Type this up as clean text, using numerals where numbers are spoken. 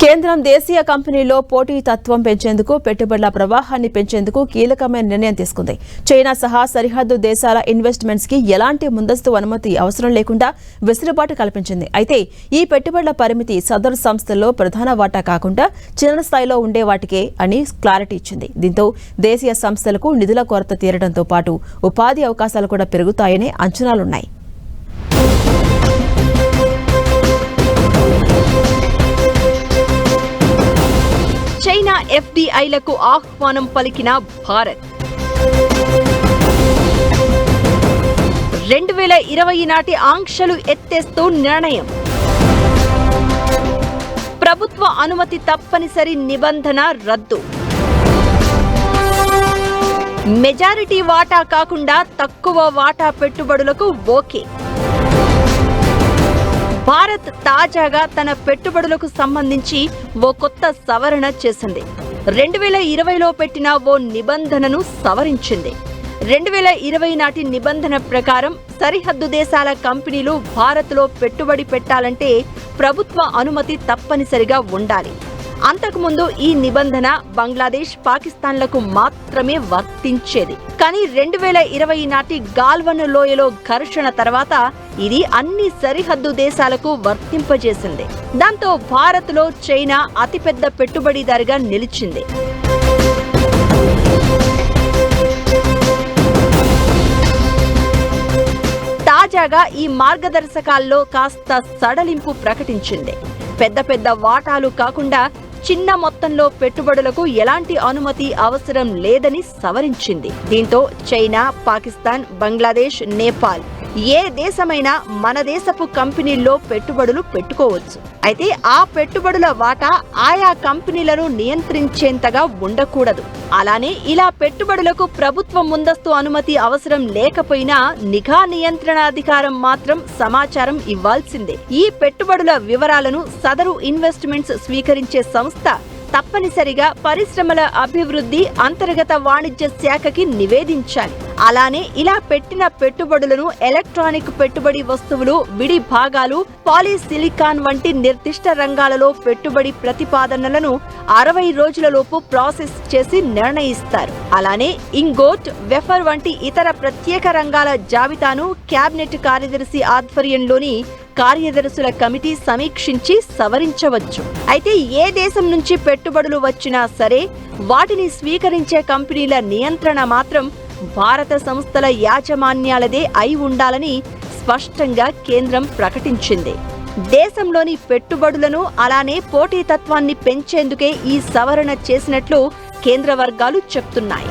కేంద్రం దేశీయ కంపెనీల్లో పోటీతత్వం పెంచేందుకు పెట్టుబడుల ప్రవాహాన్ని పెంచేందుకు కీలకమైన నిర్ణయం తీసుకుంది. చైనా సహా సరిహద్దు దేశాల ఇన్వెస్ట్మెంట్స్ కి ఎలాంటి ముందస్తు అనుమతి అవసరం లేకుండా వెసులుబాటు కల్పించింది. అయితే ఈ పెట్టుబడుల పరిమితి సదరు సంస్థల్లో ప్రధాన వాటా కాకుండా చిన్న స్థాయిలో ఉండే వాటికే అని క్లారిటీ ఇచ్చింది. దీంతో దేశీయ సంస్థలకు నిధుల కొరత తీరడంతో పాటు ఉపాధి అవకాశాలు కూడా పెరుగుతాయనే అంచనాలున్నాయి. చైనా ఎఫ్డీఐలకు ఆహ్వానం పలికిన భారత్ 2020 నాటి ఆంక్షలు ఎత్తేస్తూ నిర్ణయం. ప్రభుత్వ అనుమతి తప్పనిసరి నిబంధన రద్దు. మెజారిటీ వాటా కాకుండా తక్కువ వాటా పెట్టుబడులకు ఓకే. భారత్ తాజాగా తన పెట్టుబడులకు సంబంధించి ఓ కొత్త సవరణ చేసింది. 2020లో పెట్టిన ఓ నిబంధనను సవరించింది. 2020 నాటి నిబంధన ప్రకారం సరిహద్దు దేశాల కంపెనీలు భారత్లో పెట్టుబడి పెట్టాలంటే ప్రభుత్వ అనుమతి తప్పనిసరిగా ఉండాలి. అంతకుముందు ఈ నిబంధన బంగ్లాదేశ్, పాకిస్తాన్లకు మాత్రమే వర్తించేది. కానీ 2020 నాటి గాల్వన్ లోయలో ఘర్షణ తర్వాత ఇది అన్ని సరిహద్దు దేశాలకు వర్తింపజేసింది. దాంతో భారత్లో చైనా అతిపెద్ద పెట్టుబడిదారుగా నిలిచింది. తాజాగా ఈ మార్గదర్శకాల్లో కాస్త సడలింపు ప్రకటించింది. పెద్ద పెద్ద వాటాలు కాకుండా చిన్న మొత్తంలో పెట్టుబడులకు ఎలాంటి అనుమతి అవసరం లేదని సవరించింది. దీంతో చైనా, పాకిస్తాన్, బంగ్లాదేశ్, నేపాల్ ఏ దేశమైనా మన దేశపు కంపెనీల్లో పెట్టుబడులు పెట్టుకోవచ్చు. అయితే ఆ పెట్టుబడుల వాటా ఆయా కంపెనీలను నియంత్రించేంతగా ఉండకూడదు. అలానే ఇలా పెట్టుబడులకు ప్రభుత్వ ముందస్తు అనుమతి అవసరం లేకపోయినా నిఘా నియంత్రణ అధికారం మాత్రం సమాచారం ఇవ్వాల్సిందే. ఈ పెట్టుబడుల వివరాలను సదరు ఇన్వెస్ట్మెంట్స్ స్వీకరించే సంస్థ తప్పనిసరిగా పరిశ్రమల అభివృద్ధి, అంతర్గత వాణిజ్య శాఖకి నివేదించాలి. అలానే ఇలా పెట్టిన పెట్టుబడులను ఎలక్ట్రానిక్ పెట్టుబడి వస్తువులు, విడి భాగాలు, పాలిసిలికాన్ వంటి నిర్దిష్ట రంగాలలో పెట్టుబడి ప్రతిపాదనలను 60 రోజులలోపు ప్రాసెస్ చేసి నిర్ణయిస్తారు. అలానే ఇంగోట్, వెఫర్ వంటి ఇతర ప్రత్యేక రంగాల జాబితాను కేబినెట్ కార్యదర్శి ఆధ్వర్యంలోని కార్యదర్శుల కమిటీ సమీక్షించి సవరించవచ్చు. అయితే ఏ దేశం నుంచి పెట్టుబడులు వచ్చినా సరే వాటిని స్వీకరించే కంపెనీల నియంత్రణ మాత్రం భారత సంస్థల యాజమాన్యాలదే అయి ఉండాలని స్పష్టంగా కేంద్రం ప్రకటించింది. దేశంలోని పెట్టుబడులను అలానే పోటీతత్వాన్ని పెంచేందుకే ఈ సవరణ చేసినట్లు కేంద్ర వర్గాలు చెప్తున్నాయి.